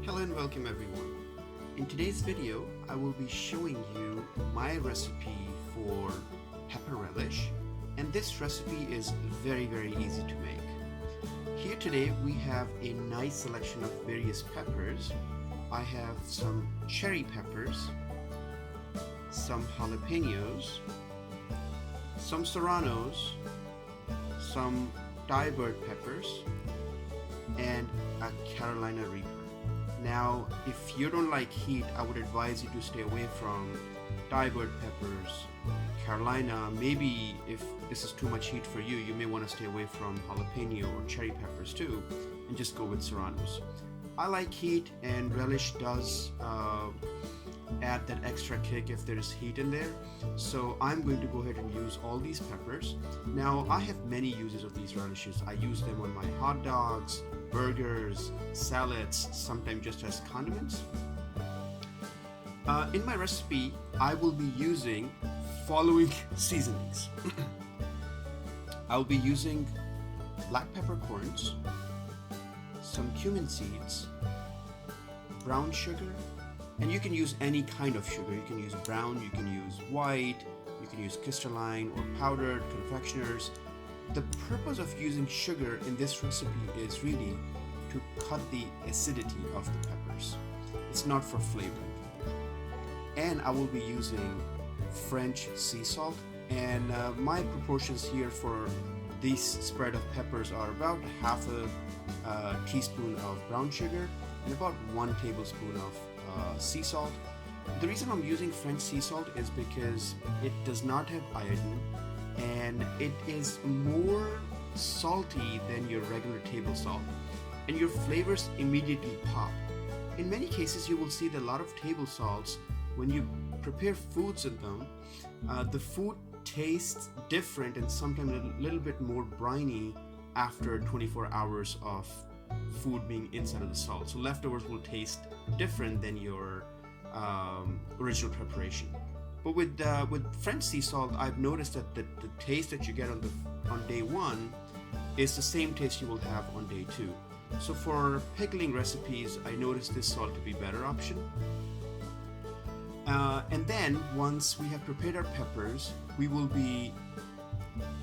Hello and welcome everyone. In today's video, I will be showing you my recipe for pepper relish, and this recipe is very easy to make. Here today we have a nice selection of various peppers. I have some cherry peppers, some jalapenos, some serranos, some Thai bird peppers, and a Carolina Reaper. Now, if you don't like heat, I would advise you to stay away from Thai bird peppers, Carolina. Maybe if this is too much heat for you, you may want to stay away from jalapeno or cherry peppers too, and just go with serranos. I like heat, and relish does add that extra kick if there is heat in there. So I'm going to go ahead and use all these peppers. Now, I have many uses of these relishes. I use them on my hot dogs, burgers, salads, sometimes just as condiments. In my recipe, I will be using following seasonings. I'll be using black peppercorns, some cumin seeds, brown sugar, and you can use any kind of sugar. You can use brown, you can use white, you can use crystalline or powdered, confectioners. The purpose of using sugar in this recipe is really to cut the acidity of the peppers. It's not for flavoring. And I will be using French sea salt, and my proportions here for this spread of peppers are about half a teaspoon of brown sugar and about 1 tablespoon of sea salt. The reason I'm using French sea salt is because it does not have iodine, and it is more salty than your regular table salt, and your flavors immediately pop. In many cases, you will see that a lot of table salts, when you prepare foods in them, the food tastes different and sometimes a little bit more briny after 24 hours of food being inside of the salt. So leftovers will taste different than your original preparation. But with French sea salt, I've noticed that the taste that you get on day one is the same taste you will have on day two. So for pickling recipes, I noticed this salt to be a better option. And then once we have prepared our peppers, we will be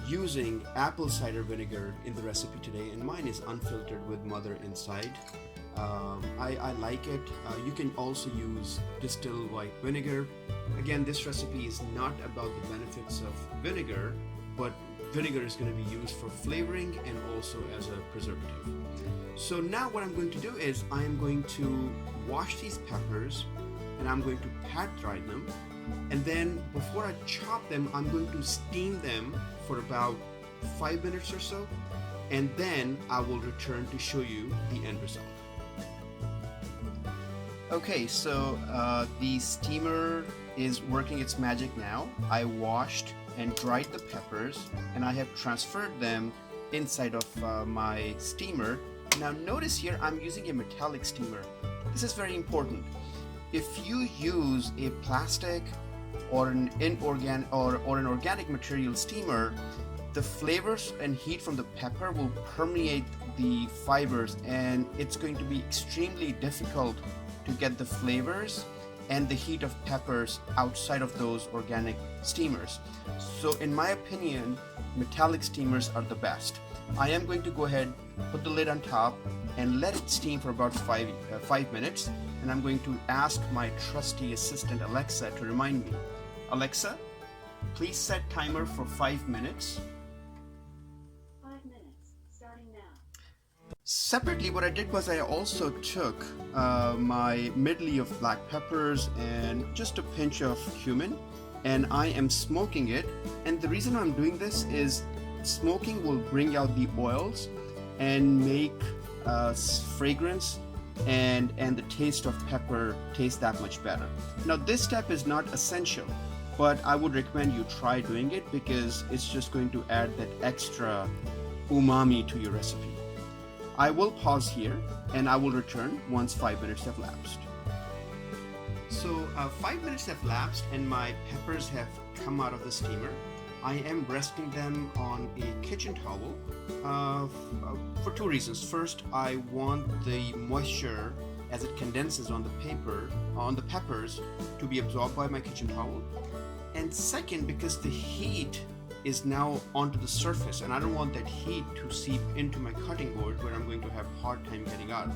using apple cider vinegar in the recipe today, and mine is unfiltered with mother inside. I like it. You can also use distilled white vinegar. Again, this recipe is not about the benefits of vinegar, but vinegar is going to be used for flavoring and also as a preservative. So now what I'm going to do is I am going to wash these peppers, and I'm going to pat dry them, and then before I chop them, I'm going to steam them for about 5 minutes or so, and then I will return to show you the end result. Okay, so the steamer is working its magic now. I washed and dried the peppers, and I have transferred them inside of my steamer. Now notice here I'm using a metallic steamer. This is very important. If you use a plastic or an organic material steamer, the flavors and heat from the pepper will permeate the fibers, and it's going to be extremely difficult to get the flavors and the heat of peppers outside of those organic steamers. So in my opinion, metallic steamers are the best. I am going to go ahead, put the lid on top, and let it steam for about 5 minutes, and I'm going to ask my trusty assistant Alexa to remind me. Alexa, please set timer for 5 minutes. 5 minutes, starting now. Separately, what I did was I also took my medley of black peppers and just a pinch of cumin, and I am smoking it. And the reason I'm doing this is smoking will bring out the oils and make fragrance and the taste of pepper taste that much better. Now, this step is not essential, but I would recommend you try doing it because it's just going to add that extra umami to your recipe. I will pause here and I will return once 5 minutes have lapsed. So 5 minutes have lapsed and my peppers have come out of the steamer. I am resting them on a kitchen towel for two reasons. First, I want the moisture as it condenses on the peppers to be absorbed by my kitchen towel. And second, because the heat is now onto the surface and I don't want that heat to seep into my cutting board where I'm going to have hard time getting out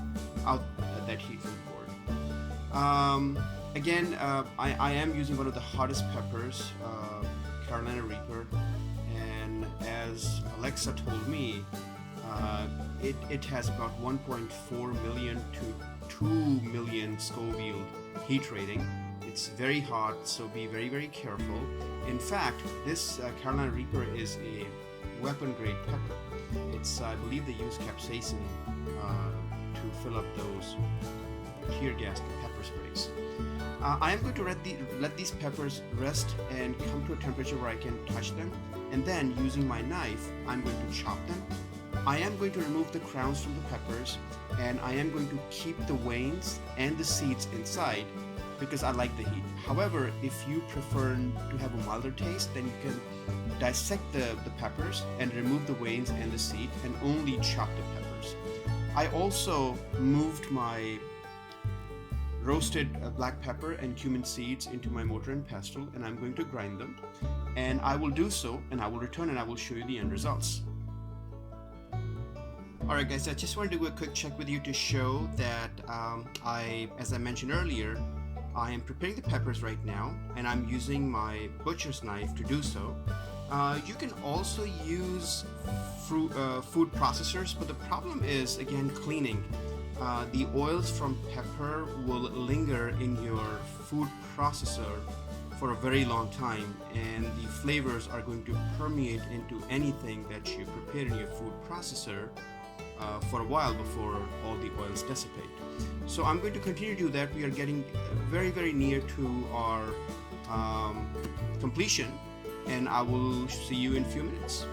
that heat from the board. Again, I am using one of the hottest peppers, Carolina Reaper, and as Alexa told me, it has about 1.4 million to 2 million Scoville heat rating. It's very hot, so be very, very careful. In fact, this Carolina Reaper is a weapon grade pepper. It's, I believe they use capsaicin to fill up those tear gas pepper sprays. I am going to let these peppers rest and come to a temperature where I can touch them, and then using my knife, I'm going to chop them. I am going to remove the crowns from the peppers, and I am going to keep the veins and the seeds inside because I like the heat. However, if you prefer to have a milder taste, then you can dissect the peppers and remove the veins and the seed and only chop the peppers. I also moved my roasted black pepper and cumin seeds into my mortar and pestle, and I'm going to grind them. And I will do so, and I will return and I will show you the end results. Alright guys, I just wanted to do a quick check with you to show that as I mentioned earlier, I am preparing the peppers right now, and I'm using my butcher's knife to do so. You can also use food processors, but the problem is, again, cleaning. The oils from pepper will linger in your food processor for a very long time, and the flavors are going to permeate into anything that you prepare in your food processor for a while before all the oils dissipate. So I'm going to continue to do that. We are getting very, very near to our completion, and I will see you in a few minutes.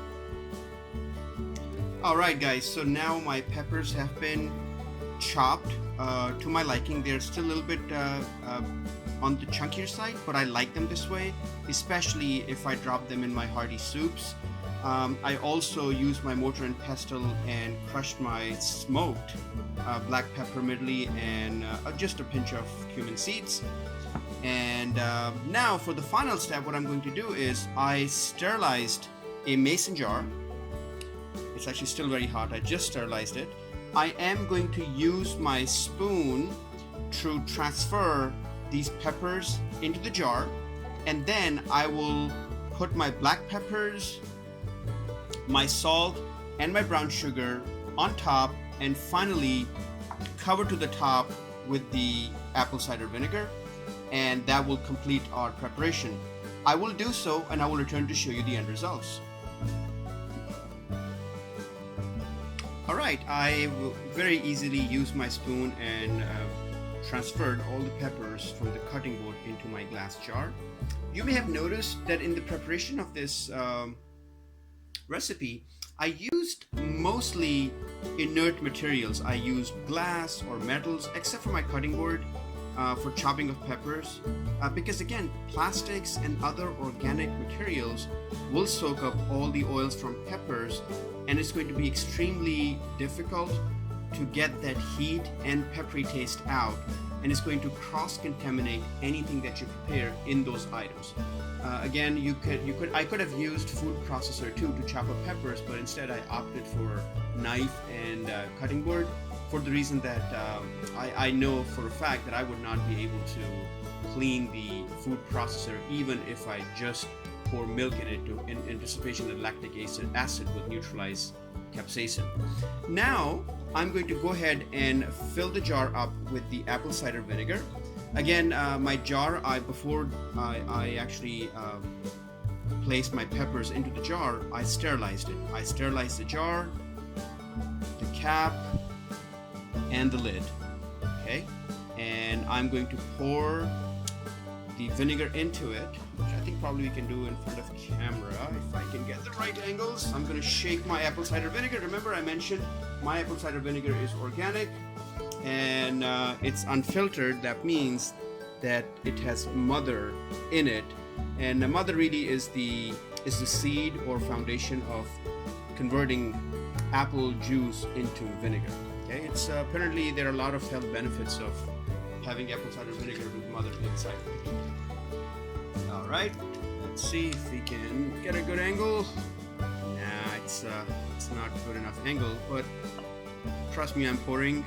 Alright guys, so now my peppers have been chopped to my liking. They're still a little bit on the chunkier side, but I like them this way, especially if I drop them in my hearty soups. I also used my mortar and pestle and crushed my smoked black pepper medley and just a pinch of cumin seeds. And now for the final step, what I'm going to do is I sterilized a mason jar. It's actually still very hot. I just sterilized it. I am going to use my spoon to transfer these peppers into the jar, and then I will put my black peppers, my salt, and my brown sugar on top, and finally cover to the top with the apple cider vinegar, and that will complete our preparation. I will do so, and I will return to show you the end results. Alright, I very easily used my spoon and transferred all the peppers from the cutting board into my glass jar. You may have noticed that in the preparation of this recipe, I used mostly inert materials. I used glass or metals, except for my cutting board for chopping of peppers, because again, plastics and other organic materials will soak up all the oils from peppers, and it's going to be extremely difficult to get that heat and peppery taste out, and it's going to cross-contaminate anything that you prepare in those items. Again, I could have used food processor too to chop up peppers, but instead I opted for knife and cutting board for the reason that I know for a fact that I would not be able to clean the food processor even if I just pour milk in it in anticipation that lactic acid would neutralize capsaicin. Now I'm going to go ahead and fill the jar up with the apple cider vinegar. Again, my jar, before I actually placed my peppers into the jar, I sterilized it. I sterilized the jar, the cap, and the lid. Okay, and I'm going to pour the vinegar into it, which I think probably we can do in front of camera if I can get the right angles. I'm going to shake my apple cider vinegar. Remember, I mentioned my apple cider vinegar is organic and it's unfiltered. That means that it has mother in it, and the mother really is the seed or foundation of converting apple juice into vinegar. Okay, it's apparently there are a lot of health benefits of having apple cider vinegar with mother inside. All right, let's see if we can get a good angle. Nah, it's not good enough angle, but trust me, I'm pouring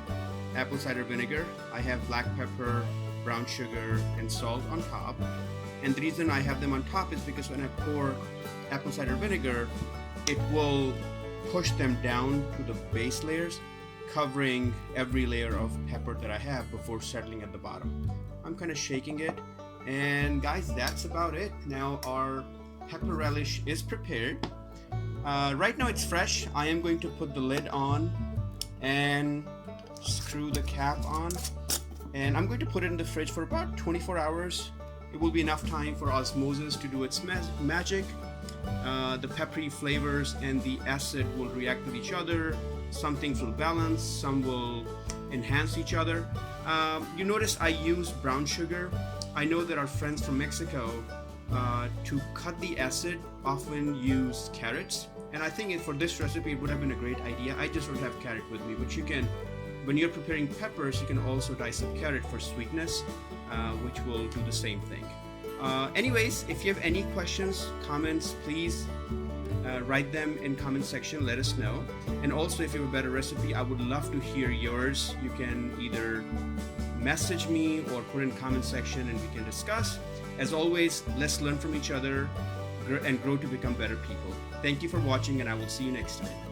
apple cider vinegar. I have black pepper, brown sugar, and salt on top. And the reason I have them on top is because when I pour apple cider vinegar, it will push them down to the base layers, covering every layer of pepper that I have before settling at the bottom. I'm kind of shaking it, and guys, that's about it. Now our pepper relish is prepared. Right now it's fresh. I am going to put the lid on and screw the cap on, and I'm going to put it in the fridge for about 24 hours. It will be enough time for osmosis to do its magic. The peppery flavors and the acid will react with each other. Some things will balance, some will enhance each other. You notice I use brown sugar. I know that our friends from Mexico, to cut the acid, often use carrots. And I think for this recipe, it would have been a great idea. I just don't have carrot with me, but you can, when you're preparing peppers, you can also dice up carrot for sweetness, which will do the same thing. Anyways, if you have any questions, comments, please write them in comment section. Let us know. And also, if you have a better recipe, I would love to hear yours. You can either message me or put in comment section and we can discuss. As always, let's learn from each other and grow to become better people. Thank you for watching, and I will see you next time.